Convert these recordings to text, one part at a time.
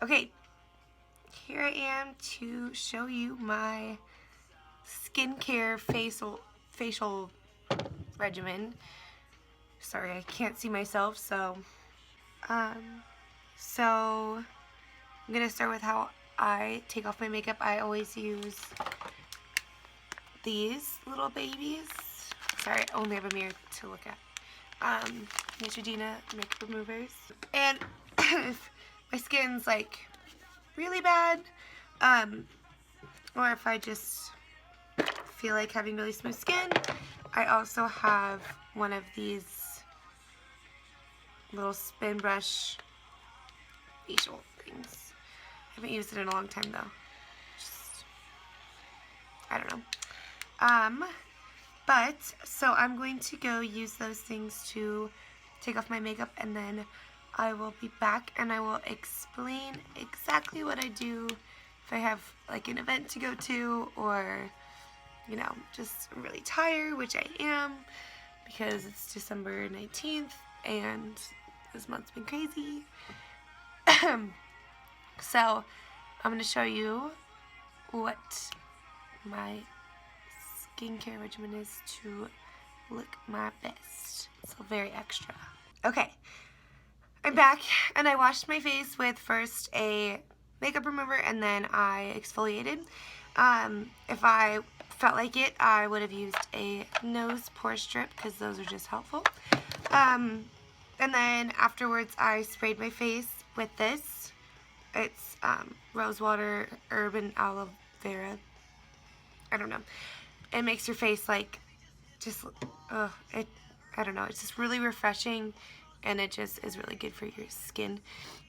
Okay, here I am to show you my skincare facial regimen. Sorry, I can't see myself, so I'm gonna start with how I take off my makeup. I always use these little babies. Sorry, I only have a mirror to look at. Neutrogena makeup removers. And if my skin's like really bad, or if I just feel like having really smooth skin, I also have one of these little spin brush facial things. I haven't used it in a long time though. Just, I don't know. So I'm going to go use those things to take off my makeup, and then I will be back and I will explain exactly what I do if I have like an event to go to, or just really tired, which I am because it's December 19th and this month's been crazy. So I'm going to show you what my skincare regimen is to look my best. So very extra. Okay, I'm back and I washed my face with first a makeup remover and then I exfoliated. If I felt like it, I would have used a nose pore strip because those are just helpful. And then afterwards I sprayed my face with this. It's rose water, herb and aloe vera. I don't know. It makes your face like just I don't know, it's just really refreshing and it just is really good for your skin.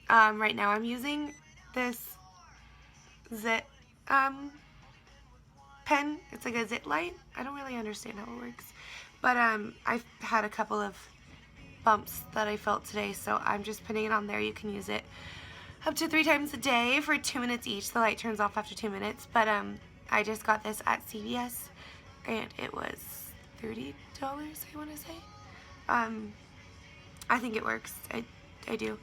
Right now I'm using this Zit pen. It's like a Zit light. I don't really understand how it works, but I've had a couple of bumps that I felt today, so I'm just putting it on there. You can use it up to 3 times a day for 2 minutes each. The light turns off after 2 minutes, but I just got this at CVS and it was $30, I want to say. I think it works. I do.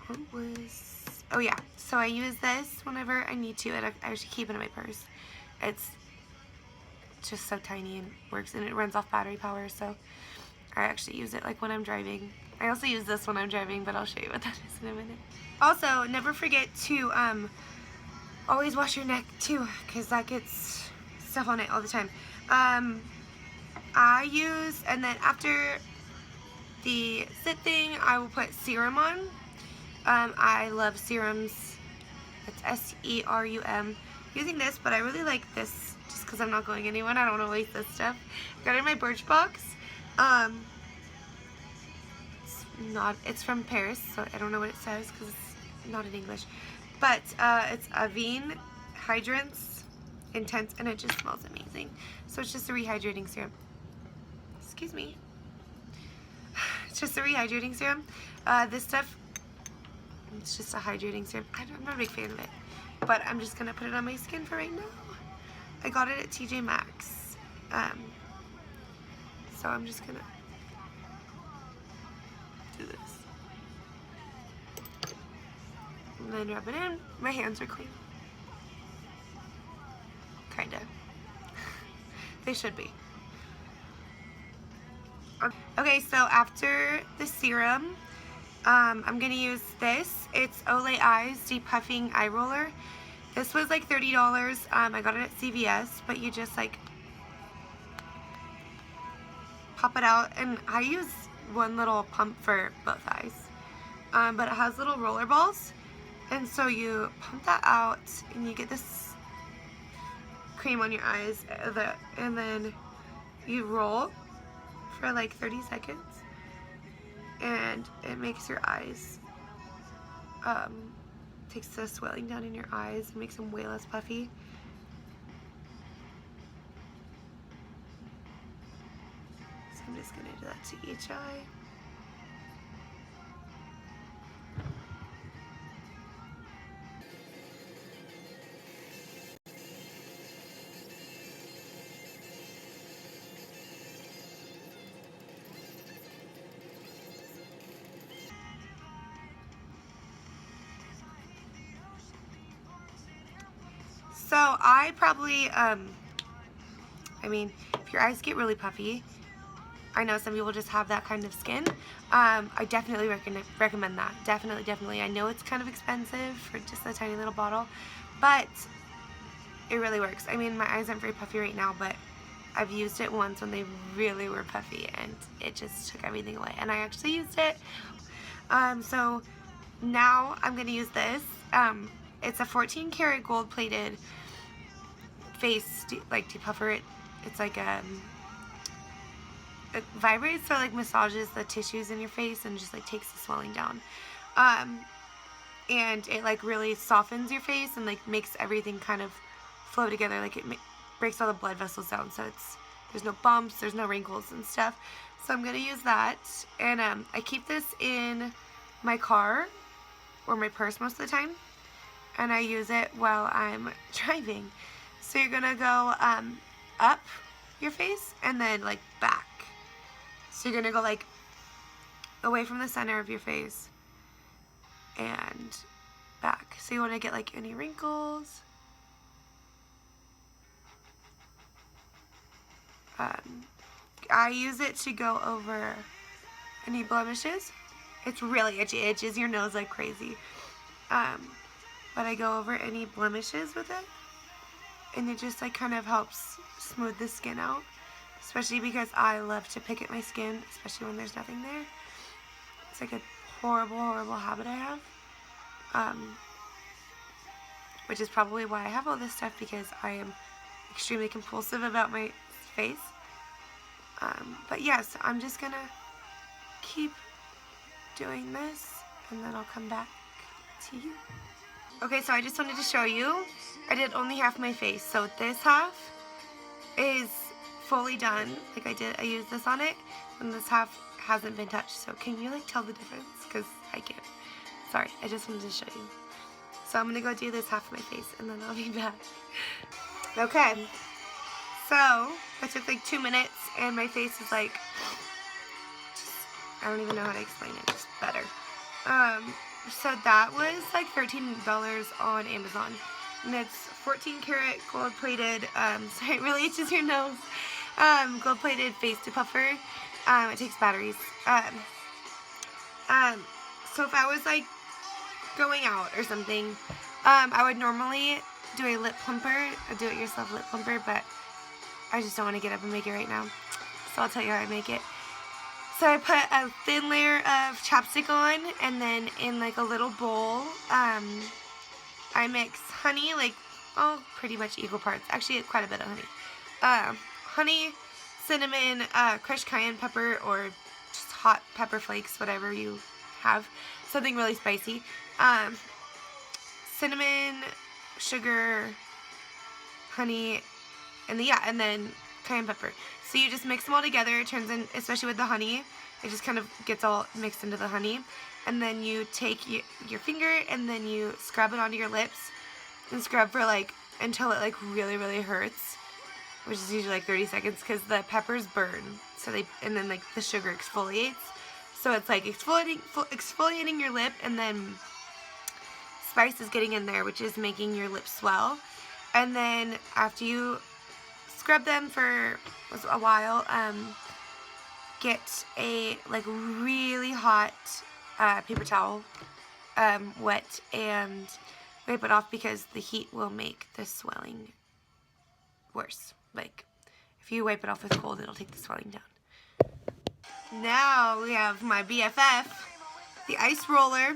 What was... Oh yeah, so I use this whenever I need to, and I actually keep it in my purse. It's just so tiny and works, and it runs off battery power, so I actually use it like when I'm driving. I also use this when I'm driving, but I'll show you what that is in a minute. Also, never forget to always wash your neck too, because that gets stuff on it all the time. I use, and then after the Zit thing, I will put serum on. I love serums. It's S-E-R-U-M. Using this, but I really like this just because I'm not going anywhere. I don't want to waste this stuff. Got it in my Birchbox. It's from Paris, so I don't know what it says because it's not in English. But it's Avene Hydrants Intense, and it just smells amazing. So it's just a rehydrating serum. Excuse me. It's just a rehydrating serum. This stuff, it's just a hydrating serum. I'm not a big fan of it, but I'm just gonna put it on my skin for right now. I got it at TJ Maxx, so I'm just gonna do this and then rub it in. My hands are clean, kinda. They should be. Okay, so after the serum, I'm gonna use this. It's Olay Eyes Deep Puffing Eye Roller. This was like $30. I got it at CVS, but you just like pop it out, and I use one little pump for both eyes. But it has little roller balls, and so you pump that out, and you get this cream on your eyes, and then you roll for like 30 seconds, and it makes your eyes, takes the swelling down in your eyes and makes them way less puffy. So I'm just going to do that to each eye. So I probably, I mean, if your eyes get really puffy, I know some people just have that kind of skin. I definitely recommend that. Definitely. I know it's kind of expensive for just a tiny little bottle, but it really works. I mean, my eyes aren't very puffy right now, but I've used it once when they really were puffy, and it just took everything away. And I actually used it. So now I'm going to use this. It's a 14 karat gold plated face depuffer. It's like it vibrates, so like massages the tissues in your face and just like takes the swelling down. And it like really softens your face and like makes everything kind of flow together. Like it breaks all the blood vessels down, so there's no bumps, there's no wrinkles and stuff. So I'm gonna use that, and I keep this in my car or my purse most of the time, and I use it while I'm driving. So you're gonna go up your face and then like back. So you're gonna go like away from the center of your face and back. So you want to get like any wrinkles. I use it to go over any blemishes. It's really itchy. It itches your nose like crazy. But I go over any blemishes with it, and it just like kind of helps smooth the skin out, especially because I love to pick at my skin, especially when there's nothing there. It's like a horrible habit I have, which is probably why I have all this stuff, because I am extremely compulsive about my face. But yes, I'm just gonna keep doing this, and then I'll come back to you. Okay, so I just wanted to show you, I did only half my face, so this half is fully done. Like I used this on it, and this half hasn't been touched. So can you like tell the difference? Because I can't. Sorry, I just wanted to show you. So I'm gonna go do this half of my face, and then I'll be back. Okay, so I took like 2 minutes, and my face is like, I don't even know how to explain it, just better. So that was like $13 on Amazon, and it's 14 karat gold plated, sorry, it really itches your nose, gold plated face depuffer. It takes batteries. So if I was like going out or something, I would normally do a lip plumper, a do-it-yourself lip plumper, but I just don't want to get up and make it right now. So I'll tell you how I make it. So I put a thin layer of chapstick on, and then in like a little bowl, I mix honey, like, pretty much equal parts. Actually, quite a bit of honey. Honey, cinnamon, crushed cayenne pepper, or just hot pepper flakes, whatever you have. Something really spicy. Cinnamon, sugar, honey, and then cayenne pepper. So you just mix them all together. It turns in, especially with the honey, it just kind of gets all mixed into the honey. And then you take your finger, and then you scrub it onto your lips, and scrub for like until it like really hurts, which is usually like 30 seconds, because the peppers burn. So and then like the sugar exfoliates. So it's like exfoliating your lip, and then spice is getting in there, which is making your lips swell. And then after you scrub them for a while, get a like really hot paper towel, wet, and wipe it off, because the heat will make the swelling worse. Like if you wipe it off with cold, it'll take the swelling down. Now we have my BFF, the ice roller.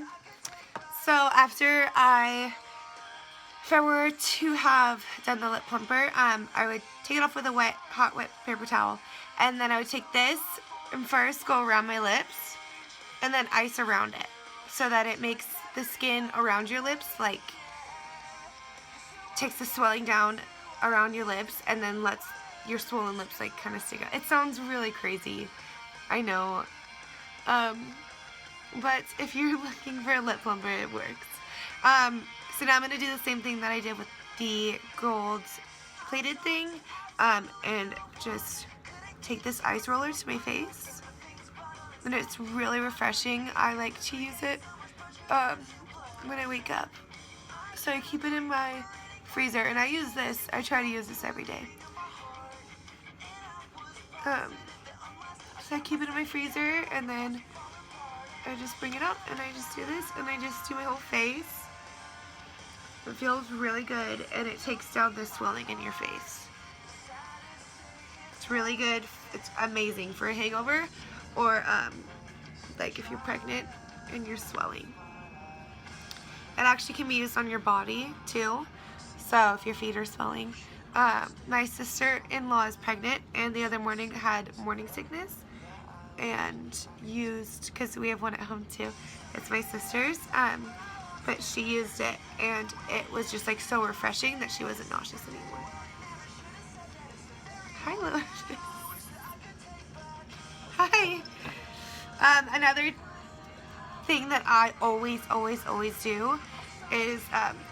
So after if I were to have done the lip plumper, I would take it off with a hot wet paper towel, and then I would take this and first go around my lips, and then ice around it, so that it makes the skin around your lips, like, takes the swelling down around your lips, and then lets your swollen lips like kind of stick out. It sounds really crazy, I know, but if you're looking for a lip plumper, it works. So now I'm going to do the same thing that I did with the gold plated thing, and just take this ice roller to my face, and it's really refreshing. I like to use it when I wake up. So I keep it in my freezer, and I use this. I try to use this every day. So I keep it in my freezer, and then I just bring it up, and I just do this, and I just do my whole face. It feels really good, and it takes down the swelling in your face. It's really good. It's amazing for a hangover, or like if you're pregnant and you're swelling. It actually can be used on your body too. So if your feet are swelling. My sister-in-law is pregnant, and the other morning had morning sickness, and used, because we have one at home too. It's my sister's, but she used it, and it was just like so refreshing that she wasn't nauseous anymore. Hi, Lois. Hi. Another thing that I always do is,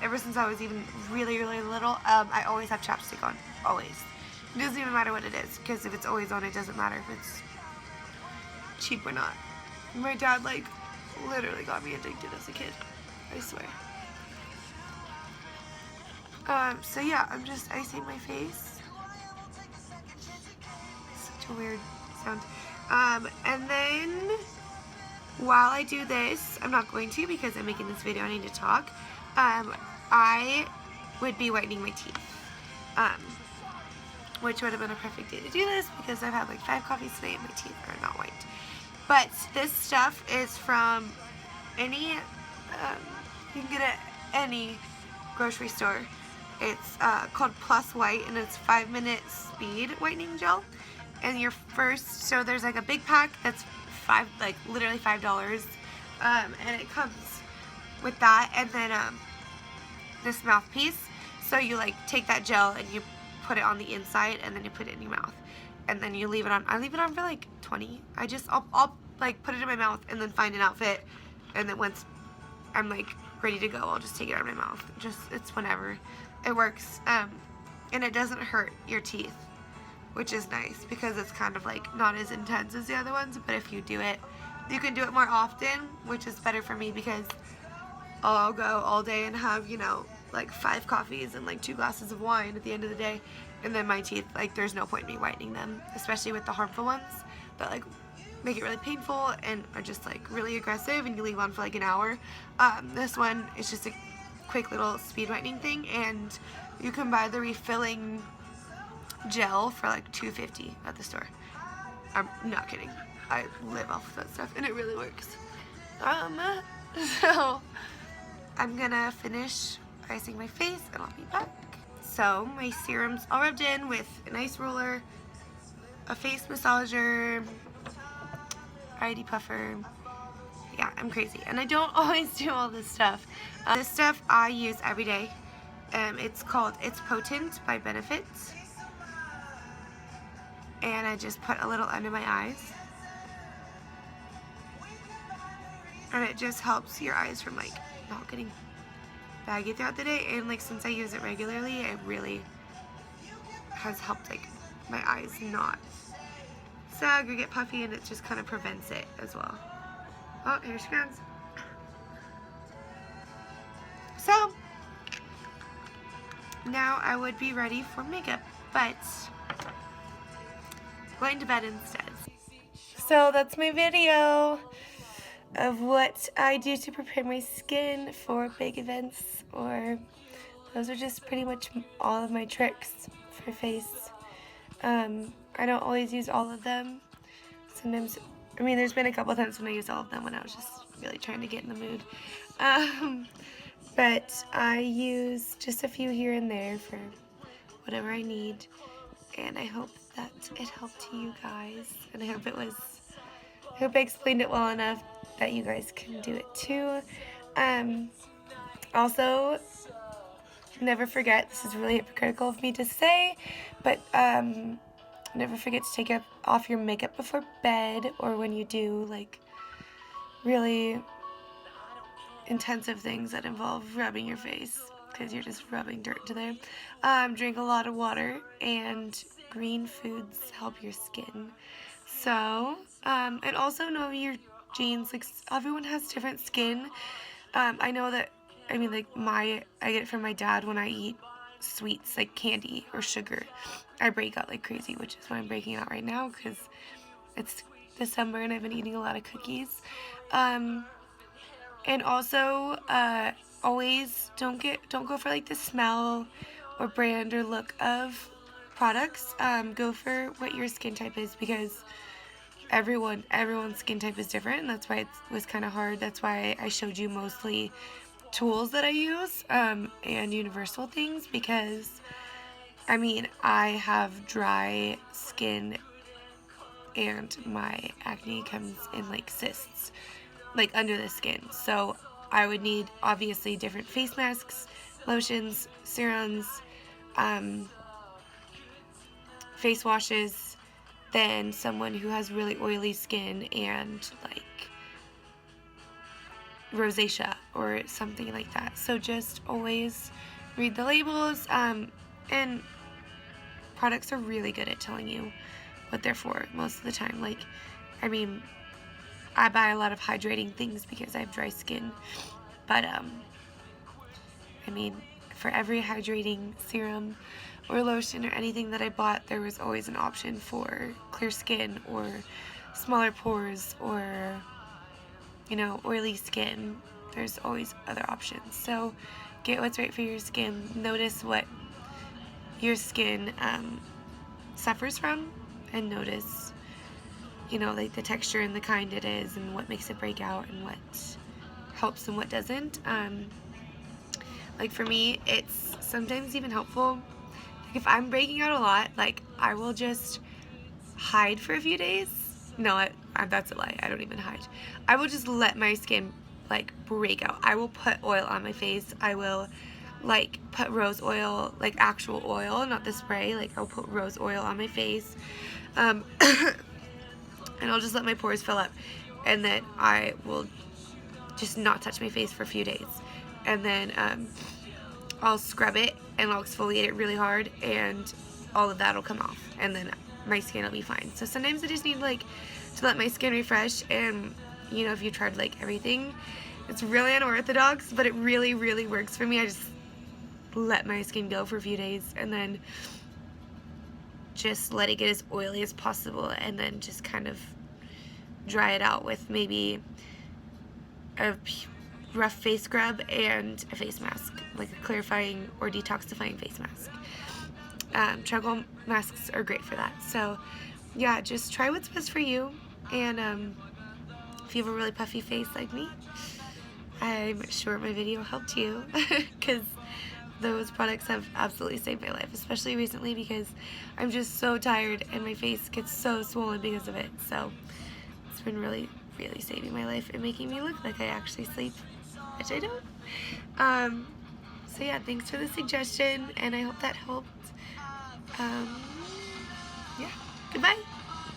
ever since I was even really little, I always have chapstick on. Always. It doesn't even matter what it is, because if it's always on, it doesn't matter if it's cheap or not. My dad, like, literally got me addicted as a kid. I swear. So yeah, I'm just icing my face. Such a weird sound. And then while I do this, I'm not going to because I'm making this video, I need to talk. I would be whitening my teeth. Which would have been a perfect day to do this because I've had like 5 coffees today and my teeth are not white. But this stuff is from any, you can get it at any grocery store. It's called Plus White, and it's 5-minute speed whitening gel. And your first, so there's like a big pack that's literally $5, and it comes with that, and then this mouthpiece. So you like take that gel and you put it on the inside, and then you put it in your mouth, and then you leave it on. I leave it on for like 20. I'll like put it in my mouth and then find an outfit, and then once I'm like ready to go, I'll just take it out of my mouth. It's whenever it works, and it doesn't hurt your teeth, which is nice because it's kind of like not as intense as the other ones. But if you do it, you can do it more often, which is better for me because I'll go all day and have, you know, like 5 coffees and like 2 glasses of wine at the end of the day, and then my teeth, like, there's no point in me whitening them, especially with the harmful ones that like make it really painful and are just like really aggressive, and you leave on for like an hour. This one is just a quick little speed whitening thing, and you can buy the refilling gel for like $2.50 at the store. I'm not kidding. I live off of that stuff, and it really works. So I'm gonna finish icing my face, and I'll be back. So my serum's all rubbed in with an ice roller, a face massager, ID puffer. Yeah, I'm crazy, and I don't always do all this stuff. This stuff I use every day. It's Potent by Benefits, and I just put a little under my eyes, and it just helps your eyes from like not getting baggy throughout the day. And like since I use it regularly, it really has helped like my eyes not sag or get puffy, and it just kind of prevents it as well. Oh, here she comes. So now I would be ready for makeup, but going to bed instead. So that's my video of what I do to prepare my skin for big events, or those are just pretty much all of my tricks for face. I don't always use all of them. Sometimes, I mean, there's been a couple times when I used all of them when I was just really trying to get in the mood. But I use just a few here and there for whatever I need, and I hope that it helped you guys, and I hope I explained it well enough that you guys can do it too. Also, never forget, this is really hypocritical of me to say, but never forget to take off your makeup before bed, or when you do like really intensive things that involve rubbing your face, because you're just rubbing dirt to there. Drink a lot of water, and green foods help your skin. So, and also know your genes. Like, everyone has different skin. I know that, I mean, like, I get it from my dad when I eat sweets like candy or sugar, I break out like crazy, which is why I'm breaking out right now because it's December and I've been eating a lot of cookies. And also, always don't go for like the smell or brand or look of products. Go for what your skin type is, because everyone's skin type is different, and that's why it was kind of hard. That's why I showed you mostly tools that I use, and universal things, because I mean, I have dry skin and my acne comes in like cysts, like under the skin. So I would need obviously different face masks, lotions, serums, face washes than someone who has really oily skin and like rosacea or something like that. So just always read the labels, and products are really good at telling you what they're for most of the time. Like, I mean, I buy a lot of hydrating things because I have dry skin, but I mean, for every hydrating serum or lotion or anything that I bought, there was always an option for clear skin or smaller pores or, you know, oily skin. There's always other options. So get what's right for your skin. Notice what your skin suffers from, and notice, you know, like the texture and the kind it is and what makes it break out and what helps and what doesn't. Like for me, it's sometimes even helpful, like if I'm breaking out a lot, like I will just hide for a few days. No, that's a lie. I don't even hide. I will just let my skin like break out. I will put oil on my face. I will like put rose oil, like actual oil, not the spray. Like I'll put rose oil on my face, and I'll just let my pores fill up, and then I will just not touch my face for a few days, and then I'll scrub it and I'll exfoliate it really hard, and all of that will come off, and then my skin will be fine. So sometimes I just need like to let my skin refresh, and you know, if you tried like everything, it's really unorthodox, but it really, really works for me. I just let my skin go for a few days and then just let it get as oily as possible, and then just kind of dry it out with maybe a rough face scrub and a face mask, like a clarifying or detoxifying face mask. Charcoal masks are great for that. So yeah, just try what's best for you, and if you have a really puffy face like me, I'm sure my video helped you because those products have absolutely saved my life, especially recently because I'm just so tired and my face gets so swollen because of it. So it's been really, really saving my life and making me look like I actually sleep, which I don't. So yeah, thanks for the suggestion, and I hope that helped. Yeah, goodbye.